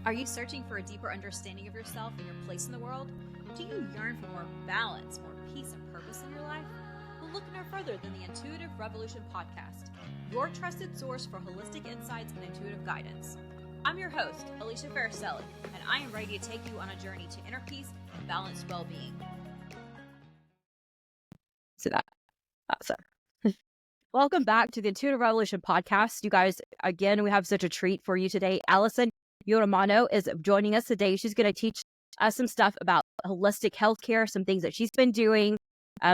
Are you searching for a deeper understanding of yourself and your place in the world? Do you yearn for more balance, more peace, and purpose in your life? Well, look no further than the Intuitive Revolution podcast, your trusted source for holistic insights and intuitive guidance. I'm your host, Alicia Farricielli, and I am ready to take you on a journey to inner peace and balanced well-being. So that awesome. Welcome back to the Intuitive Revolution podcast. You guys, again, we have such a treat for you today. Allison Yamamoto is joining us today. She's going to teach us some stuff about holistic healthcare, some things that she's been doing,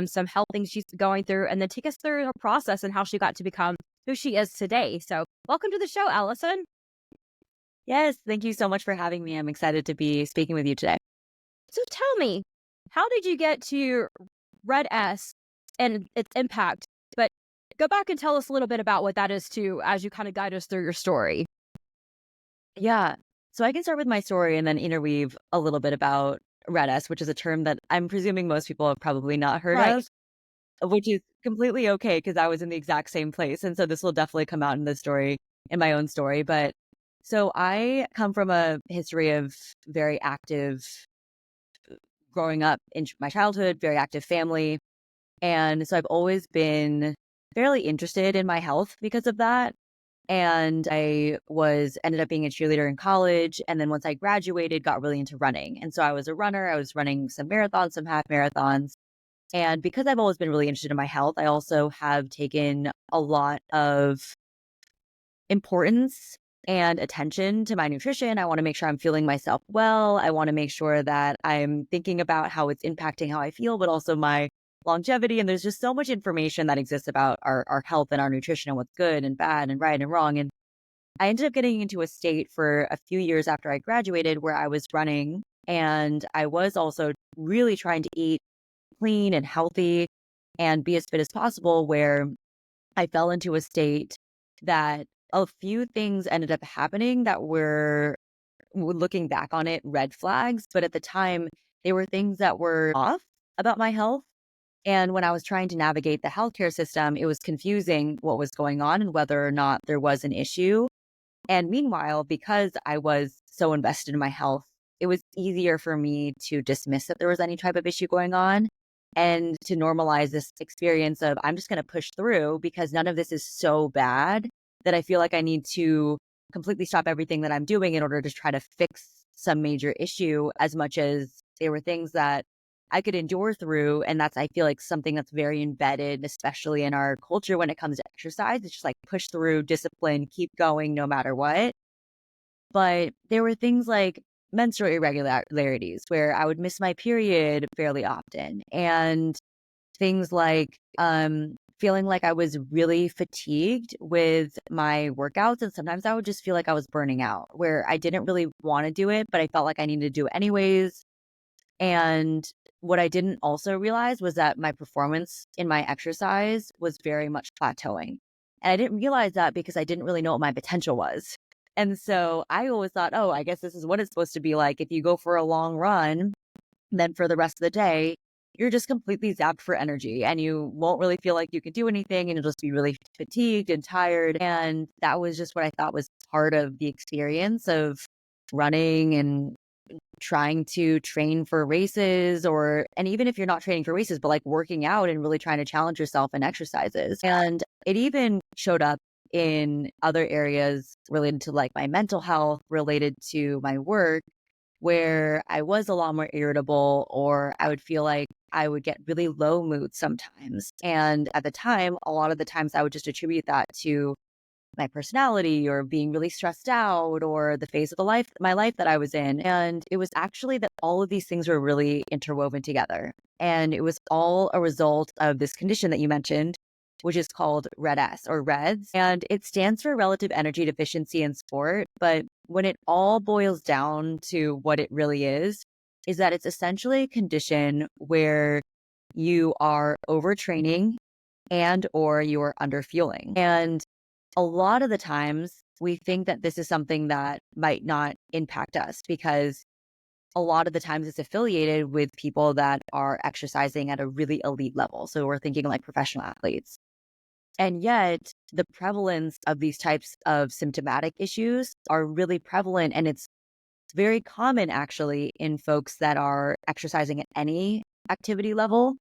some health things she's going through, and then take us through her process and how she got to become who she is today. So welcome to the show, Allison. Yes, thank you so much for having me. I'm excited to be speaking with you today. So tell me, how did you get to Red S and its impact? But go back and tell us a little bit about what that is too, as you kind of guide us through your story. Yeah, so I can start with my story and then interweave a little bit about Red S, which is a term that I'm presuming most people have probably not heard of, which is completely okay because I was in the exact same place. And so this will definitely come out in the story, in my own story. But so I come from a history of very active growing up in my childhood, very active family. And so I've always been fairly interested in my health because of that. And I ended up being a cheerleader in college. And then once I graduated, got really into running. And so I was a runner. I was running some marathons, some half marathons. And because I've always been really interested in my health, I also have taken a lot of importance and attention to my nutrition. I want to make sure I'm feeling myself well. I want to make sure that I'm thinking about how it's impacting how I feel, but also my longevity. And there's just so much information that exists about our health and our nutrition and what's good and bad and right and wrong. And I ended up getting into a state for a few years after I graduated where I was running, and I was also really trying to eat clean and healthy and be as fit as possible, where I fell into a state that a few things ended up happening that were, looking back on it, red flags. But at the time, they were things that were off about my health. And when I was trying to navigate the healthcare system, it was confusing what was going on and whether or not there was an issue. And meanwhile, because I was so invested in my health, it was easier for me to dismiss that there was any type of issue going on and to normalize this experience of I'm just going to push through because none of this is so bad that I feel like I need to completely stop everything that I'm doing in order to try to fix some major issue, as much as they were things that I could endure through. And that's, I feel like, something that's very embedded, especially in our culture when it comes to exercise. It's just like push through, discipline, keep going no matter what. But there were things like menstrual irregularities where I would miss my period fairly often, and things like feeling like I was really fatigued with my workouts. And sometimes I would just feel like I was burning out, where I didn't really want to do it, but I felt like I needed to do it anyways. And what I didn't also realize was that my performance in my exercise was very much plateauing. And I didn't realize that because I didn't really know what my potential was. And so I always thought, oh, I guess this is what it's supposed to be like. If you go for a long run, then for the rest of the day, you're just completely zapped for energy and you won't really feel like you can do anything, and you'll just be really fatigued and tired. And that was just what I thought was part of the experience of running and trying to train for races, and even if you're not training for races, but like working out and really trying to challenge yourself in exercises. And it even showed up in other areas related to like my mental health, related to my work, where I was a lot more irritable, or I would feel like I would get really low mood sometimes. And at the time, a lot of the times I would just attribute that to my personality or being really stressed out or the phase of my life that I was in. And it was actually that all of these things were really interwoven together. And it was all a result of this condition that you mentioned, which is called Red S or REDS. And it stands for relative energy deficiency in sport. But when it all boils down to what it really is that it's essentially a condition where you are overtraining and or you are underfueling. And a lot of the times we think that this is something that might not impact us because a lot of the times it's affiliated with people that are exercising at a really elite level. So we're thinking like professional athletes. And yet the prevalence of these types of symptomatic issues are really prevalent, and it's very common actually in folks that are exercising at any activity level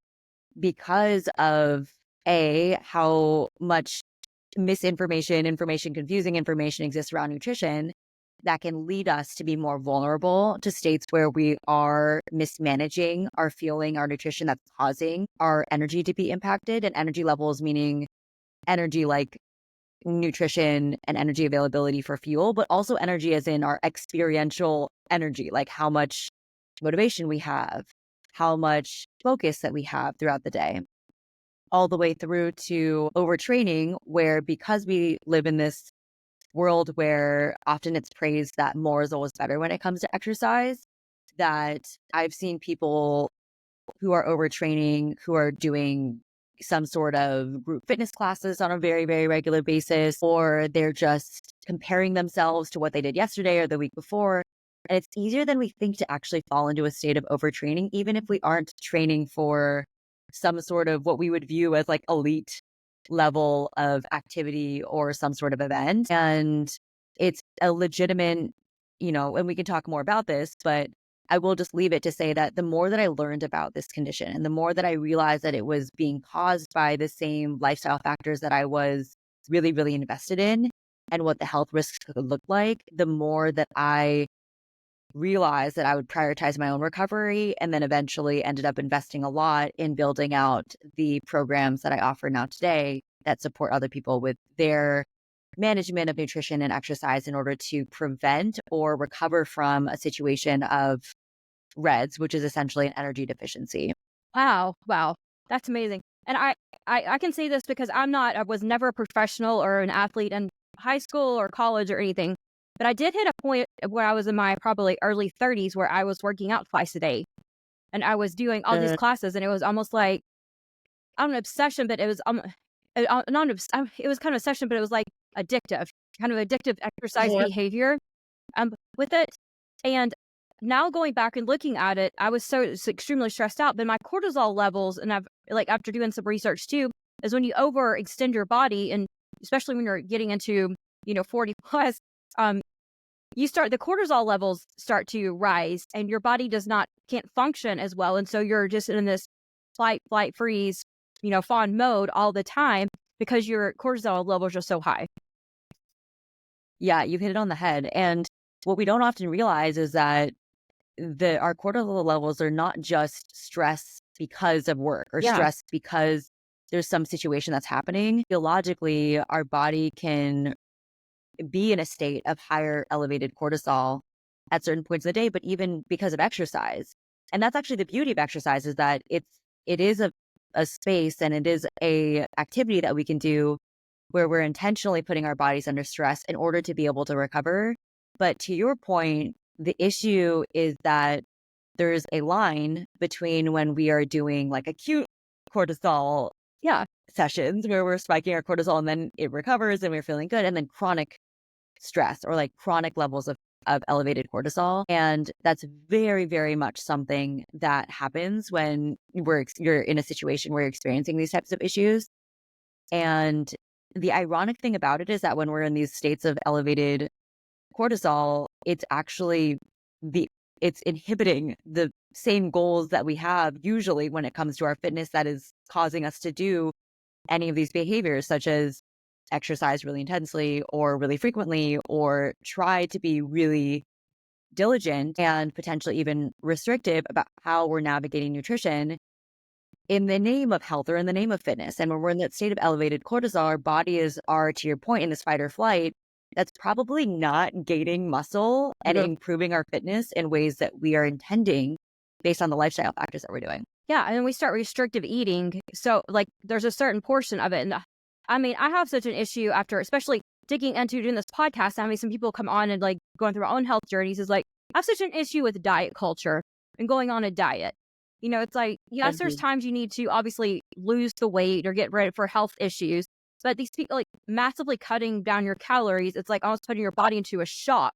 because of how much misinformation, confusing information exists around nutrition that can lead us to be more vulnerable to states where we are mismanaging our fueling, our nutrition, that's causing our energy to be impacted. And energy levels meaning energy like nutrition and energy availability for fuel, but also energy as in our experiential energy, like how much motivation we have, how much focus that we have throughout the day, all the way through to overtraining, where because we live in this world where often it's praised that more is always better when it comes to exercise, that I've seen people who are overtraining, who are doing some sort of group fitness classes on a very, very regular basis, or they're just comparing themselves to what they did yesterday or the week before. And it's easier than we think to actually fall into a state of overtraining, even if we aren't training for some sort of what we would view as like elite level of activity or some sort of event. And it's a legitimate, and we can talk more about this, but I will just leave it to say that the more that I learned about this condition and the more that I realized that it was being caused by the same lifestyle factors that I was really, really invested in and what the health risks could look like, the more that I realized that I would prioritize my own recovery, and then eventually ended up investing a lot in building out the programs that I offer now today that support other people with their management of nutrition and exercise in order to prevent or recover from a situation of REDS, which is essentially an energy deficiency. Wow. That's amazing. And I can say this because I was never a professional or an athlete in high school or college or anything. But I did hit a point where I was in my probably early 30s where I was working out twice a day. And I was doing all these classes, and it was almost like, I don't know, obsession, but it was it was kind of obsession, but it was like addictive, kind of addictive exercise behavior with it. And now going back and looking at it, I was so extremely stressed out. But my cortisol levels, and I've like after doing some research too, is when you overextend your body, and especially when you're getting into 40 plus, the cortisol levels start to rise, and your body can't function as well, and so you're just in this flight, freeze, fawn mode all the time because your cortisol levels are so high. Yeah, you hit it on the head. And what we don't often realize is that our cortisol levels are not just stress because of work or stress because there's some situation that's happening. Physiologically, our body can be in a state of higher elevated cortisol at certain points of the day, but even because of exercise. And that's actually the beauty of exercise, is that it is a space, and it is a activity that we can do where we're intentionally putting our bodies under stress in order to be able to recover. But to your point, the issue is that there's a line between when we are doing like acute cortisol sessions where we're spiking our cortisol and then it recovers and we're feeling good, and then chronic stress or like chronic levels of elevated cortisol. And that's very, very much something that happens when you're in a situation where you're experiencing these types of issues. And the ironic thing about it is that when we're in these states of elevated cortisol, it's actually it's inhibiting the same goals that we have usually when it comes to our fitness, that is causing us to do any of these behaviors, such as exercise really intensely or really frequently, or try to be really diligent and potentially even restrictive about how we're navigating nutrition in the name of health or in the name of fitness. And when we're in that state of elevated cortisol, our bodies are, to your point, in this fight or flight, that's probably not gaining muscle and improving our fitness in ways that we are intending based on the lifestyle factors that we're doing. Yeah. And then we start restrictive eating. So like there's a certain portion of it. And I mean, I have such an issue after, especially digging into doing this podcast. I mean, some people come on and like going through our own health journeys is like, I have such an issue with diet culture and going on a diet. It's like, yes, there's times you need to obviously lose the weight or get ready for health issues. But these people like massively cutting down your calories, it's like almost putting your body into a shock.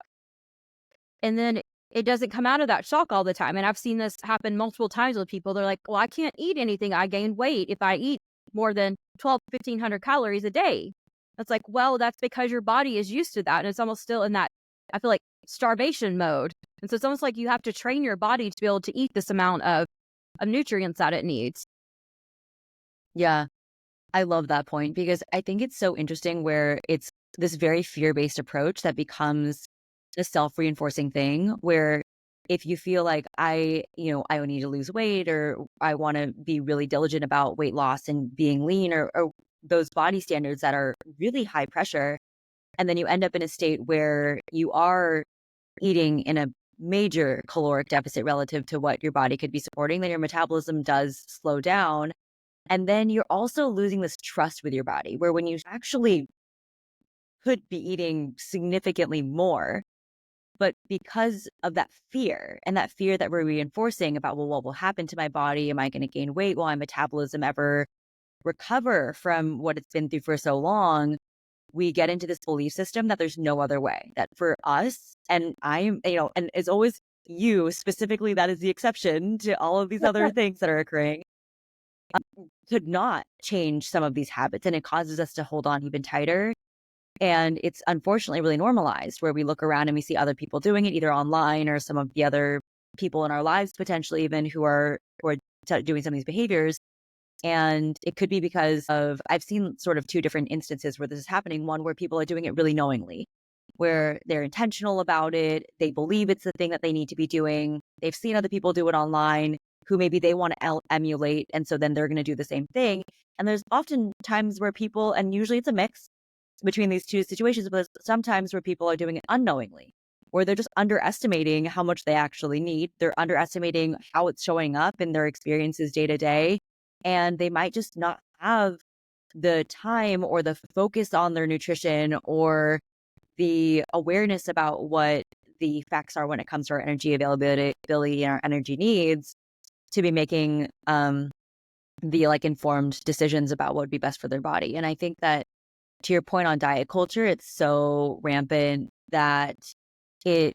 And then it doesn't come out of that shock all the time. And I've seen this happen multiple times with people. They're like, well, I can't eat anything. I gain weight if I eat more than 1,500 calories a day. It's like, well, that's because your body is used to that. And it's almost still in that, I feel like, starvation mode. And so it's almost like you have to train your body to be able to eat this amount of nutrients that it needs. Yeah, I love that point because I think it's so interesting where it's this very fear-based approach that becomes a self-reinforcing thing where if you feel like I need to lose weight or I want to be really diligent about weight loss and being lean or those body standards that are really high pressure, and then you end up in a state where you are eating in a major caloric deficit relative to what your body could be supporting, then your metabolism does slow down. And then you're also losing this trust with your body, where when you actually could be eating significantly more, but because of that fear and that fear that we're reinforcing about, well, what will happen to my body? Am I going to gain weight? Will my metabolism ever recover from what it's been through for so long? We get into this belief system that there's no other way, that for us, and and it's always you specifically, that is the exception to all of these other things that are occurring, could not change some of these habits. And it causes us to hold on even tighter. And it's unfortunately really normalized where we look around and we see other people doing it either online or some of the other people in our lives, potentially even who are doing some of these behaviors. And it could be because of, I've seen sort of two different instances where this is happening. One where people are doing it really knowingly, where they're intentional about it. They believe it's the thing that they need to be doing. They've seen other people do it online who maybe they want to emulate. And so then they're going to do the same thing. And there's often times where people, and usually it's a mix between these two situations, but sometimes where people are doing it unknowingly, where they're just underestimating how much they actually need. They're underestimating how it's showing up in their experiences day to day. And they might just not have the time or the focus on their nutrition or the awareness about what the facts are when it comes to our energy availability and our energy needs to be making the informed decisions about what would be best for their body. And I think that to your point on diet culture, it's so rampant that it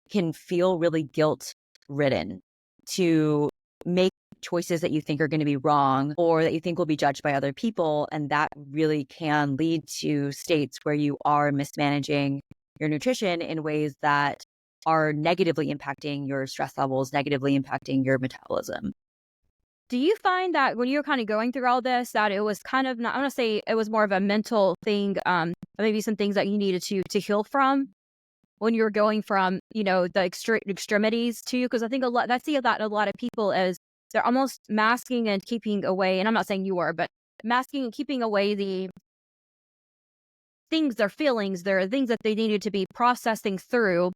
can feel really guilt ridden to make choices that you think are going to be wrong or that you think will be judged by other people. And that really can lead to states where you are mismanaging your nutrition in ways that are negatively impacting your stress levels, negatively impacting your metabolism. Do you find that when you're kind of going through all this, that it was kind of not, I want to say it was more of a mental thing, maybe some things that you needed to heal from when you were going from, the extremities to you? Because I think I see that a lot of people as they're almost masking and keeping away, and I'm not saying you were, but masking and keeping away the things, their feelings, their things that they needed to be processing through.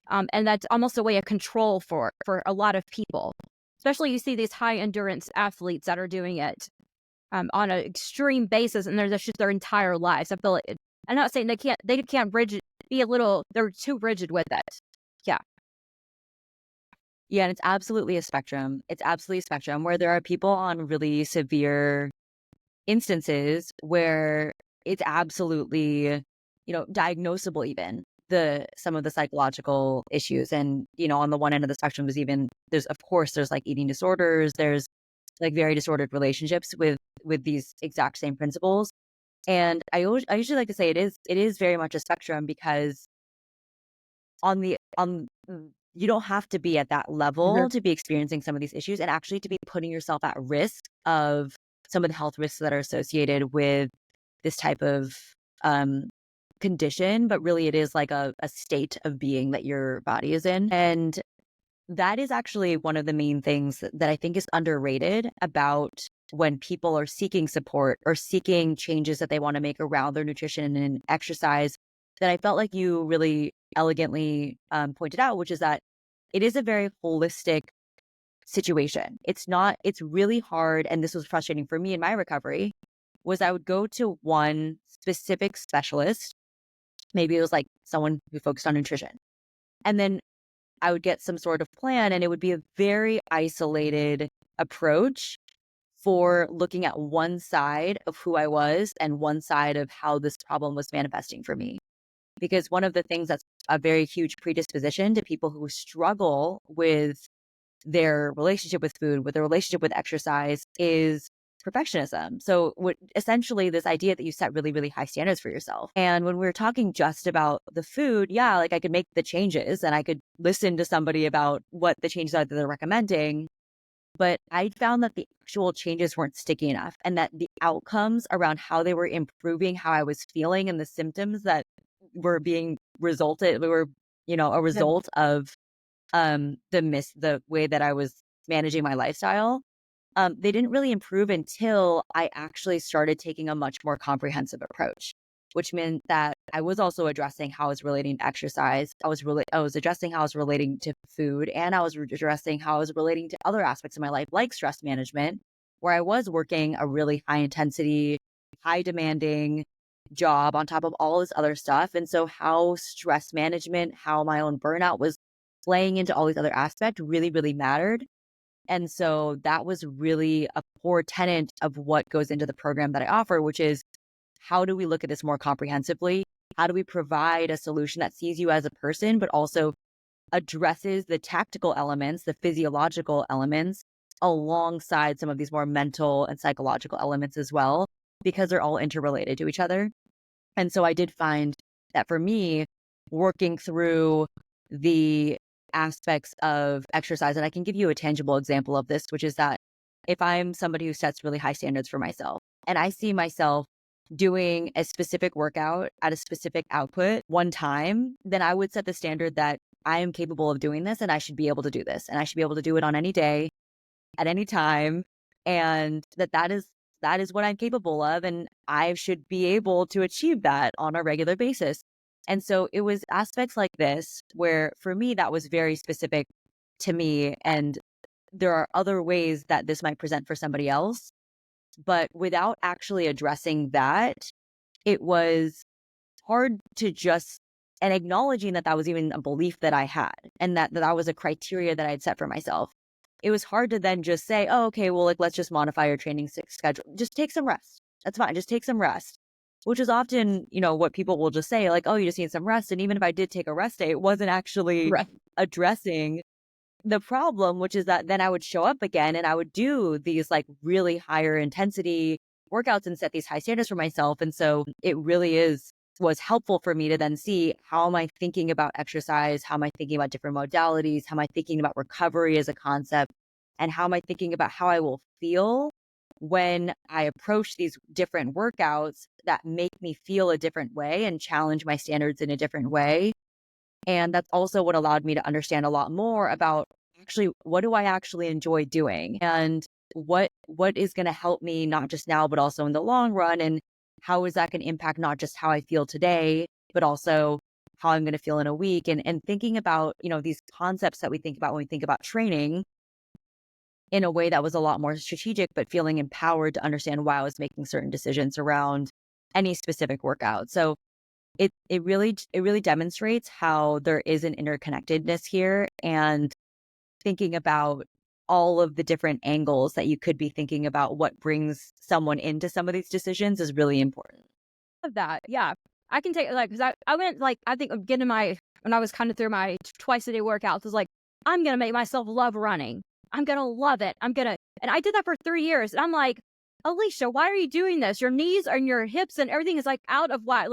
And that's almost a way of control for a lot of people. Especially you see these high endurance athletes that are doing it on an extreme basis, and that's just their entire lives. I feel like I'm not saying they can't they're too rigid with it. Yeah. Yeah, and it's absolutely a spectrum. It's absolutely a spectrum where there are people on really severe instances where it's absolutely, diagnosable even some of the psychological issues. And, on the one end of the spectrum there's eating disorders, there's very disordered relationships with these exact same principles. And I usually like to say it is very much a spectrum because you don't have to be at that level to be experiencing some of these issues and actually to be putting yourself at risk of some of the health risks that are associated with this type of condition. But really it is like a state of being that your body is in. And that is actually one of the main things that I think is underrated about when people are seeking support or seeking changes that they want to make around their nutrition and exercise, that I felt like you really elegantly pointed out, which is that it is a very holistic situation. It's really hard. And this was frustrating for me in my recovery, was I would go to one specific specialist. Maybe it was like someone who focused on nutrition. And then I would get some sort of plan, and it would be a very isolated approach for looking at one side of who I was and one side of how this problem was manifesting for me. Because one of the things that's a very huge predisposition to people who struggle with their relationship with food, with their relationship with exercise, is perfectionism. So essentially this idea that you set really, really high standards for yourself. And when we were talking just about the food, yeah, like I could make the changes and I could listen to somebody about what the changes are that they're recommending. But I found that the actual changes weren't sticky enough and that the outcomes around how they were improving how I was feeling and the symptoms that were being a result of the way that I was managing my lifestyle. They didn't really improve until I actually started taking a much more comprehensive approach, which meant that I was also addressing how I was relating to exercise. I was addressing how I was relating to food, and I was addressing how I was relating to other aspects of my life, like stress management, where I was working a really high intensity, high demanding job on top of all this other stuff. And so how stress management, how my own burnout was playing into all these other aspects really, really mattered. And so that was really a core tenet of what goes into the program that I offer, which is how do we look at this more comprehensively? How do we provide a solution that sees you as a person, but also addresses the tactical elements, the physiological elements, alongside some of these more mental and psychological elements as well, because they're all interrelated to each other. And so I did find that for me, working through the aspects of exercise, and I can give you a tangible example of this, which is that if I'm somebody who sets really high standards for myself and I see myself doing a specific workout at a specific output one time, then I would set the standard that I am capable of doing this and I should be able to do this and I should be able to do it on any day, at any time, and that is what I'm capable of, and I should be able to achieve that on a regular basis. And so it was aspects like this where for me that was very specific to me, and there are other ways that this might present for somebody else, but without actually addressing that, it was hard to just, and acknowledging that that was even a belief that I had and that was a criteria that I'd set for myself. It was hard to then just say, oh, okay, well, like, let's just modify your training schedule. Just take some rest. That's fine. Just take some rest, which is often, what people will just say, like, oh, you just need some rest. And even if I did take a rest day, it wasn't actually addressing the problem, which is that then I would show up again and I would do these like really higher intensity workouts and set these high standards for myself. And so it really was helpful for me to then see, how am I thinking about exercise? How am I thinking about different modalities? How am I thinking about recovery as a concept? And how am I thinking about how I will feel when I approach these different workouts that make me feel a different way and challenge my standards in a different way? And that's also what allowed me to understand a lot more about actually, what do I actually enjoy doing? And what is going to help me not just now, but also in the long run? And how is that going to impact not just how I feel today, but also how I'm going to feel in a week? And thinking about, these concepts that we think about when we think about training in a way that was a lot more strategic, but feeling empowered to understand why I was making certain decisions around any specific workout. So it really demonstrates how there is an interconnectedness here, and thinking about all of the different angles that you could be thinking about what brings someone into some of these decisions is really important. Of that, yeah, I can take because I went I think getting when I was kind of through my twice a day workouts, was like, I'm gonna make myself love running. I'm gonna love it. And I did that for 3 years, and I'm like, Alicia, why are you doing this? Your knees and your hips and everything is out of whack.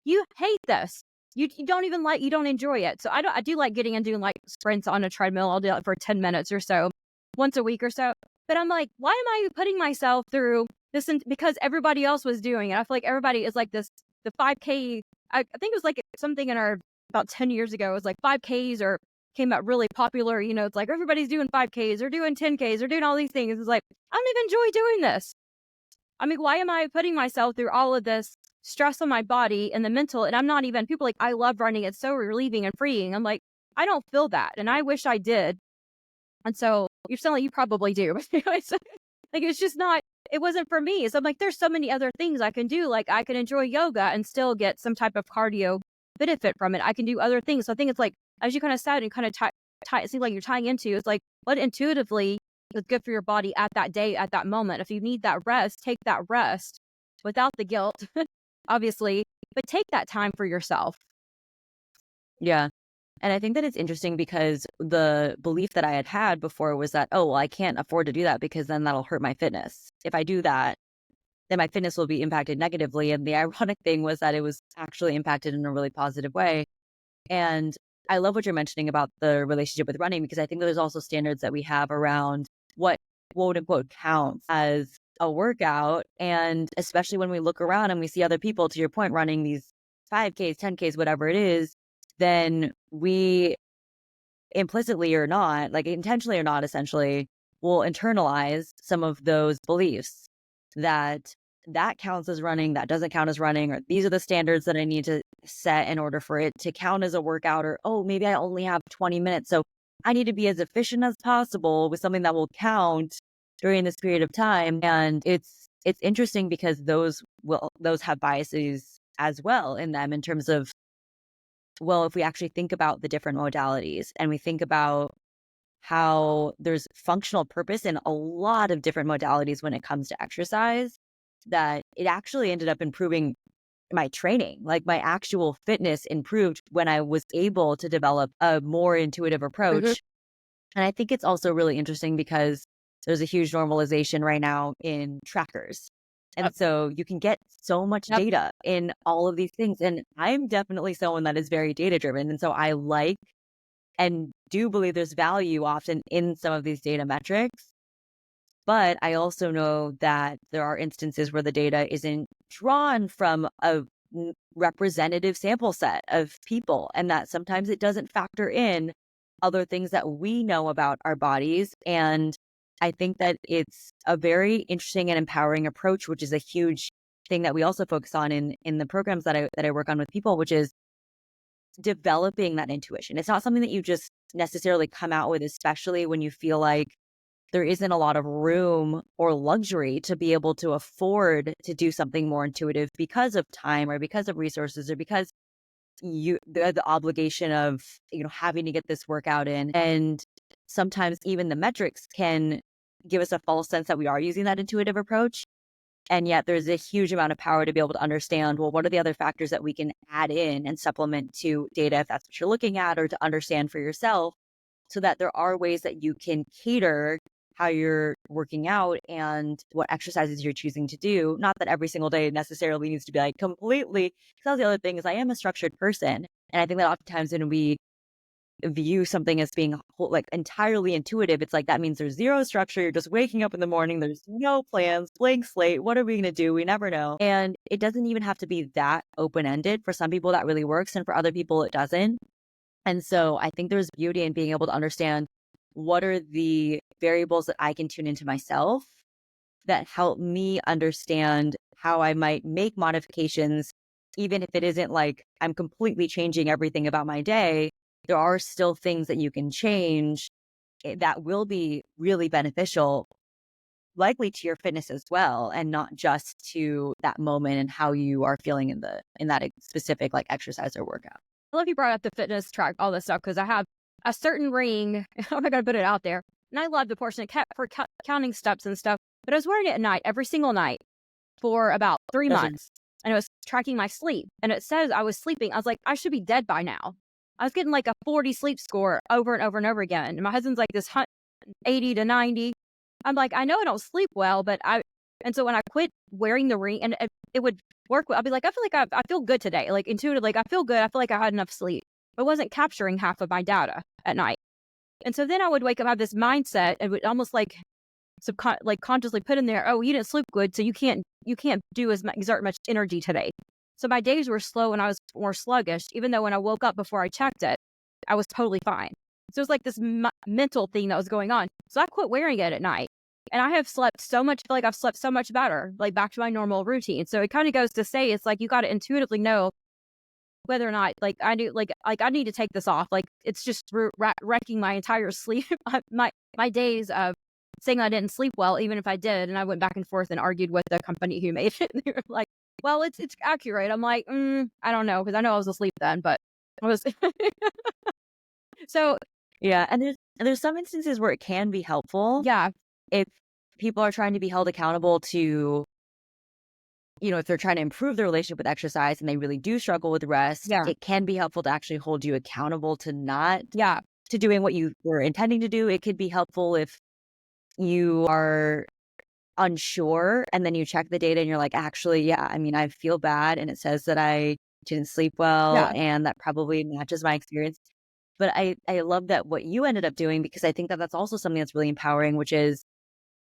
You hate this. You don't even you don't enjoy it. So I do like getting and doing sprints on a treadmill. I'll do that for 10 minutes or so, once a week or so. But I'm like, why am I putting myself through this? Because everybody else was doing it. I feel like everybody is the 5K. I think it was something in about 10 years ago. It was 5Ks or came out really popular. It's everybody's doing 5Ks or doing 10Ks or doing all these things. It's I don't even enjoy doing this. I mean, why am I putting myself through all of this stress on my body and the mental? And I'm not even, people I love running. It's so relieving and freeing. I'm I don't feel that. And I wish I did. And so you're saying you probably do. It's just not, it wasn't for me. So I'm there's so many other things I can do. I can enjoy yoga and still get some type of cardio benefit from it. I can do other things. So I think it's as you kind of said and kind of it seems like you're tying into, it's what intuitively is good for your body at that day, at that moment. If you need that rest, take that rest without the guilt, obviously, but take that time for yourself. Yeah. And I think that it's interesting because the belief that I had before was that, oh, well, I can't afford to do that because then that'll hurt my fitness. if I do that, then my fitness will be impacted negatively. And the ironic thing was that it was actually impacted in a really positive way. And I love what you're mentioning about the relationship with running, because I think there's also standards that we have around what quote unquote counts as a workout. And especially when we look around and we see other people, to your point, running these 5Ks, 10Ks, whatever it is, then we implicitly or not, like intentionally or not, essentially, will internalize some of those beliefs that that counts as running, that doesn't count as running, or these are the standards that I need to set in order for it to count as a workout, or, oh, maybe I only have 20 minutes. So I need to be as efficient as possible with something that will count during this period of time. And it's interesting because those have biases as well in them, in terms of, well, if we actually think about the different modalities and we think about how there's functional purpose in a lot of different modalities when it comes to exercise, that it actually ended up improving my training. Like my actual fitness improved when I was able to develop a more intuitive approach. Mm-hmm. And I think it's also really interesting because there's a huge normalization right now in trackers. And so you can get so much data in all of these things. And I'm definitely someone that is very data driven. And so I like and do believe there's value often in some of these data metrics. But I also know that there are instances where the data isn't drawn from a representative sample set of people, and that sometimes it doesn't factor in other things that we know about our bodies. And I think that it's a very interesting and empowering approach, which is a huge thing that we also focus on in the programs that I work on with people, which is developing that intuition. It's not something that you just necessarily come out with, especially when you feel like there isn't a lot of room or luxury to be able to afford to do something more intuitive because of time or because of resources or because the obligation of, having to get this workout in. And sometimes even the metrics can give us a false sense that we are using that intuitive approach. And yet there's a huge amount of power to be able to understand, well, what are the other factors that we can add in and supplement to data if that's what you're looking at, or to understand for yourself, so that there are ways that you can cater how you're working out and what exercises you're choosing to do. Not that every single day necessarily needs to be like completely, because that's the other thing, is I am a structured person. And I think that oftentimes when we view something as being like entirely intuitive, it's like that means there's zero structure. You're just waking up in the morning, there's no plans, blank slate. What are we going to do? We never know. And it doesn't even have to be that open-ended. For some people that really works, and for other people it doesn't. And so I think there's beauty in being able to understand what are the variables that I can tune into myself that help me understand how I might make modifications, even if it isn't like I'm completely changing everything about my day. There are still things that you can change that will be really beneficial, likely to your fitness as well, and not just to that moment and how you are feeling in that specific like exercise or workout. I love you brought up the fitness track, all this stuff, because I have a certain ring. I'm not going to put it out there. And I love the portion for counting steps and stuff. But I was wearing it at night, every single night for about 3 months. And it was tracking my sleep. And it says I was sleeping. I was like, I should be dead by now. I was getting like a 40 sleep score over and over and over again. And my husband's like this 80 to 90. I'm like, I know I don't sleep well, and so when I quit wearing the ring, and it would work, I'll be like, I feel like I feel good today. Like intuitively, like I feel good. I feel like I had enough sleep. But it wasn't capturing half of my data at night. And so then I would wake up, have this mindset, and would almost like consciously put in there, oh, you didn't sleep good, so you can't exert much energy today. So my days were slow and I was more sluggish, even though when I woke up before I checked it, I was totally fine. So it was like this mental thing that was going on. So I quit wearing it at night. And I have slept so much, feel like I've slept so much better, like back to my normal routine. So it kind of goes to say, it's like you got to intuitively know whether or not, like I do, like I need to take this off. Like it's just wrecking my entire sleep, my days of saying I didn't sleep well, even if I did. And I went back and forth and argued with the company who made it. They were like, well, it's accurate. I'm like, I don't know, because I know I was asleep then, but I was. So yeah, and there's some instances where it can be helpful. Yeah, if people are trying to be held accountable to, if they're trying to improve their relationship with exercise and they really do struggle with rest, it can be helpful to actually hold you accountable to not to doing what you were intending to do. It could be helpful if you are unsure, and then you check the data and you're like, actually, yeah, I mean, I feel bad and it says that I didn't sleep well Yeah. and that probably matches my experience. But I love that what you ended up doing, because I think that that's also something that's really empowering, which is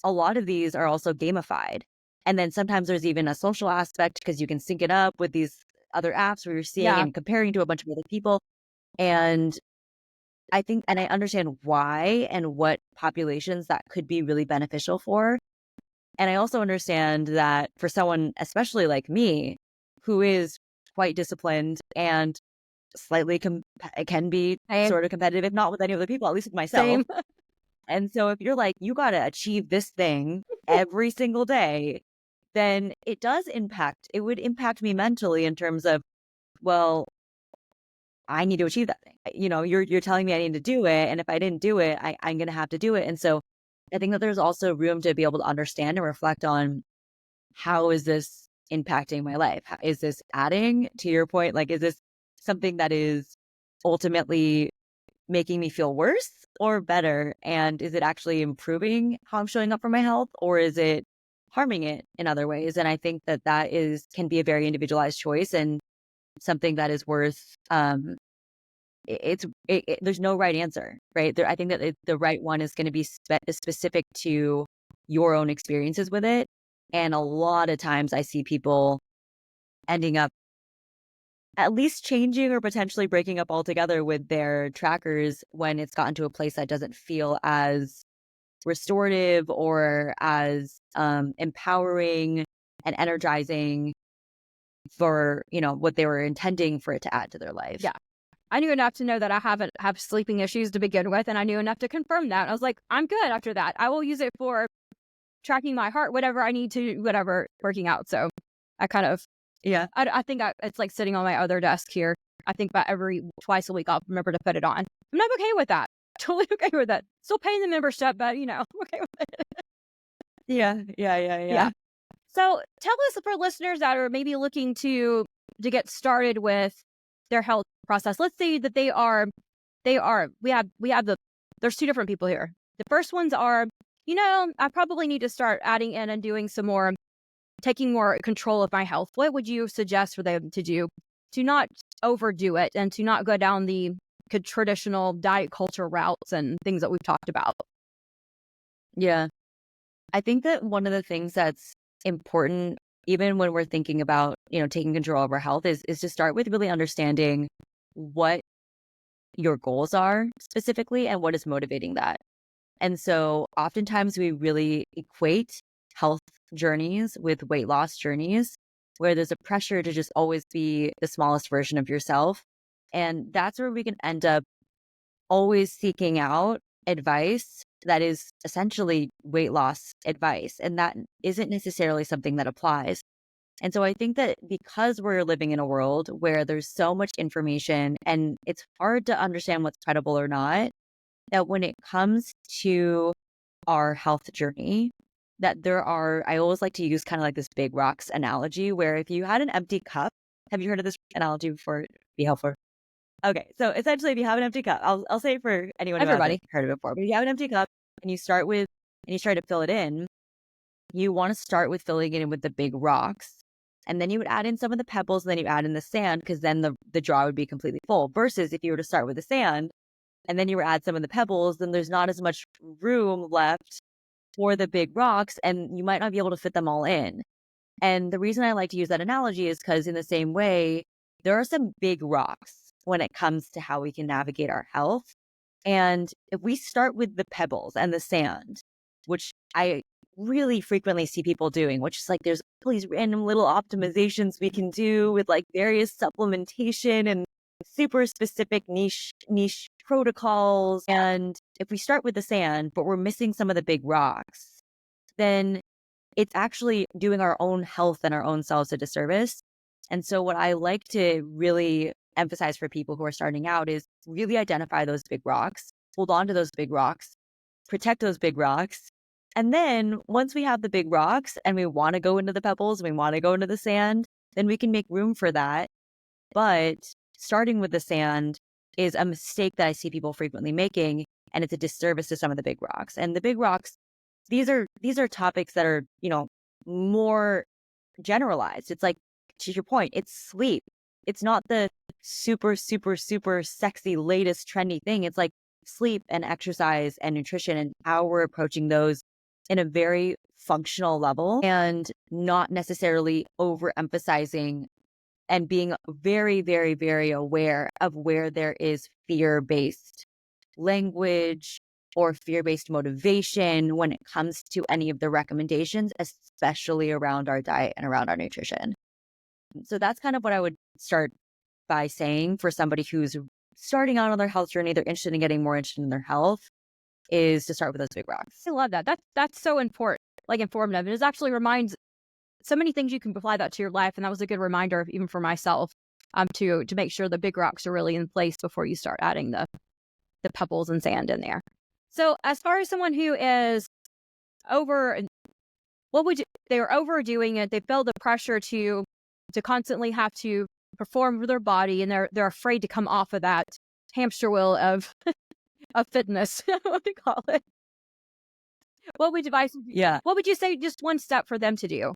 a lot of these are also gamified. And then sometimes there's even a social aspect because you can sync it up with these other apps where you're seeing Yeah. and comparing to a bunch of other people. And I think, and I understand why and what populations that could be really beneficial for. And I also understand that for someone, especially like me, who is quite disciplined and slightly can be Same. sort of competitive, if not with any other people, at least with myself. Same. And so if you're like, you got to achieve this thing every single day, then it would impact me mentally in terms of, well, I need to achieve that thing. You're telling me I need to do it. And if I didn't do it, I'm going to have to do it. And so I think that there's also room to be able to understand and reflect on, how is this impacting my life? Is this adding to your point? Like, is this something that is ultimately making me feel worse or better? And is it actually improving how I'm showing up for my health, or is it harming it in other ways? And I think that can be a very individualized choice and something that is worth, there's no right answer, right? I think that the right one is going to be specific to your own experiences with it. And a lot of times I see people ending up at least changing or potentially breaking up altogether with their trackers when it's gotten to a place that doesn't feel as restorative or as empowering and energizing for, what they were intending for it to add to their life. Yeah. I knew enough to know that I haven't have sleeping issues to begin with, and I knew enough to confirm that. I was like, I'm good after that. I will use it for tracking my heart, whatever I need to, whatever, working out. So I kind of, Yeah. I think it's like sitting on my other desk here. I think about twice a week, I'll remember to put it on. I'm not okay with that. Totally okay with that. Still paying the membership, but I'm okay with it. Yeah. So tell us, for listeners that are maybe looking to get started with their health process. Let's say that there's two different people here. The first ones are, I probably need to start adding in and doing taking more control of my health. What would you suggest for them to do to not overdo it and to not go down the traditional diet culture routes and things that we've talked about? Yeah. I think that one of the things that's important, even when we're thinking about, taking control of our health, is to start with really understanding what your goals are specifically and what is motivating that. And so oftentimes we really equate health journeys with weight loss journeys, where there's a pressure to just always be the smallest version of yourself. And that's where we can end up always seeking out advice that is essentially weight loss advice. And that isn't necessarily something that applies. And so I think that because we're living in a world where there's so much information and it's hard to understand what's credible or not, that when it comes to our health journey, that I always like to use kind of like this big rocks analogy, where if you had an empty cup, have you heard of this analogy before? It'd be helpful. Okay. So essentially, if you have an empty cup, I'll say it for anyone who Everybody. hasn't heard of it before, but if you have an empty cup and you try to fill it in, you want to start with filling it in with the big rocks. And then you would add in some of the pebbles, and then you add in the sand, because then the jar would be completely full. Versus if you were to start with the sand and then you were to add some of the pebbles, then there's not as much room left for the big rocks, and you might not be able to fit them all in. And the reason I like to use that analogy is because in the same way, there are some big rocks when it comes to how we can navigate our health. And if we start with the pebbles and the sand, which I really frequently see people doing, which is like there's all these random little optimizations we can do with like various supplementation and super specific niche protocols. And if we start with the sand, but we're missing some of the big rocks, then it's actually doing our own health and our own selves a disservice. And so what I like to really emphasize for people who are starting out is really identify those big rocks, hold on to those big rocks, protect those big rocks. And then once we have the big rocks and we want to go into the pebbles, we want to go into the sand, then we can make room for that. But starting with the sand is a mistake that I see people frequently making, and it's a disservice to some of the big rocks. And the big rocks these are topics that are, more generalized. It's like, to your point, it's sleep. It's not the super, super, super sexy, latest trendy thing. It's like sleep and exercise and nutrition and how we're approaching those in a very functional level and not necessarily overemphasizing and being very, very, very aware of where there is fear-based language or fear-based motivation when it comes to any of the recommendations, especially around our diet and around our nutrition. So that's kind of what I would start by saying for somebody who's starting out on their health journey, they're interested in getting more interested in their health, is to start with those big rocks. I love that. That's so important, like informative. It actually reminds so many things you can apply that to your life. And that was a good reminder, even for myself, to make sure the big rocks are really in place before you start adding the pebbles and sand in there. So as far as someone who is they're overdoing it, they feel the pressure to constantly have to perform with their body, and they're afraid to come off of that hamster wheel of fitness. What do you call it? What would What would you say just one step for them to do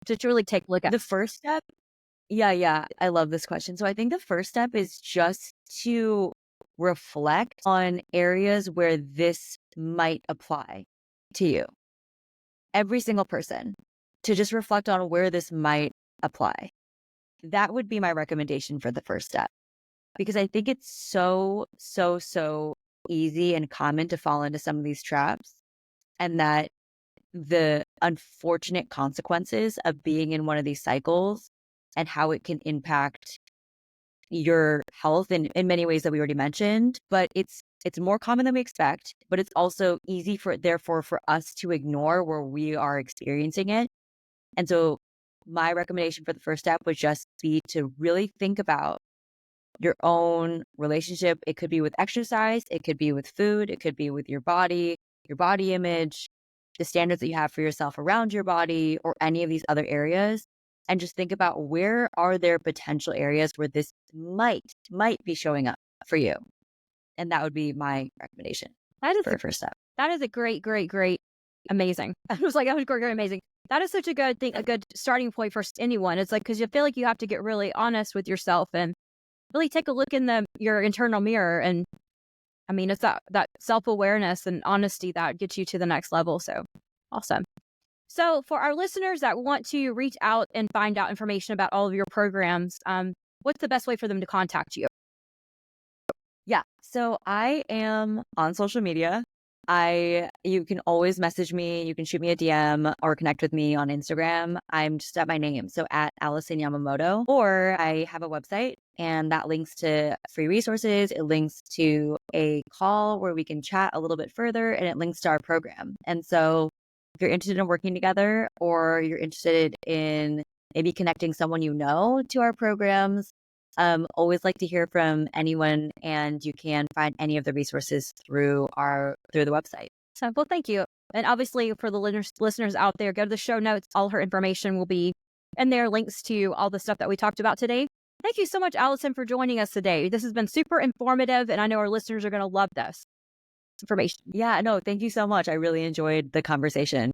to truly take a look at the first step? Yeah, I love this question. So I think the first step is just to reflect on areas where this might apply to you. Every single person, to just reflect on where this might apply. That would be my recommendation for the first step, because I think it's so easy and common to fall into some of these traps, and that the unfortunate consequences of being in one of these cycles and how it can impact your health in many ways that we already mentioned. But it's more common than we expect, but it's also easy therefore for us to ignore where we are experiencing it. And so my recommendation for the first step would just be to really think about your own relationship. It could be with exercise, it could be with food, it could be with your body image, the standards that you have for yourself around your body, or any of these other areas. And just think about, where are there potential areas where this might be showing up for you. And that would be my recommendation for the first step. That is a great, amazing. I was like, that was great, amazing. That is such a good thing, a good starting point for anyone. It's like, because you feel like you have to get really honest with yourself and really take a look in your internal mirror. And I mean, it's that self-awareness and honesty that gets you to the next level. So awesome. So for our listeners that want to reach out and find out information about all of your programs, what's the best way for them to contact you? Yeah. So I am on social media. You can always message me. You can shoot me a DM or connect with me on Instagram. I'm just at my name. So at Allison Yamamoto, or I have a website, and that links to free resources. It links to a call where we can chat a little bit further, and it links to our program. And so if you're interested in working together, or you're interested in maybe connecting someone you know to our programs, always like to hear from anyone, and you can find any of the resources through the website. So, well, thank you. And obviously for the listeners out there, go to the show notes. All her information will be in there, links to all the stuff that we talked about today. Thank you so much, Allison, for joining us today. This has been super informative, and I know our listeners are going to love this information. Yeah, no, thank you so much. I really enjoyed the conversation.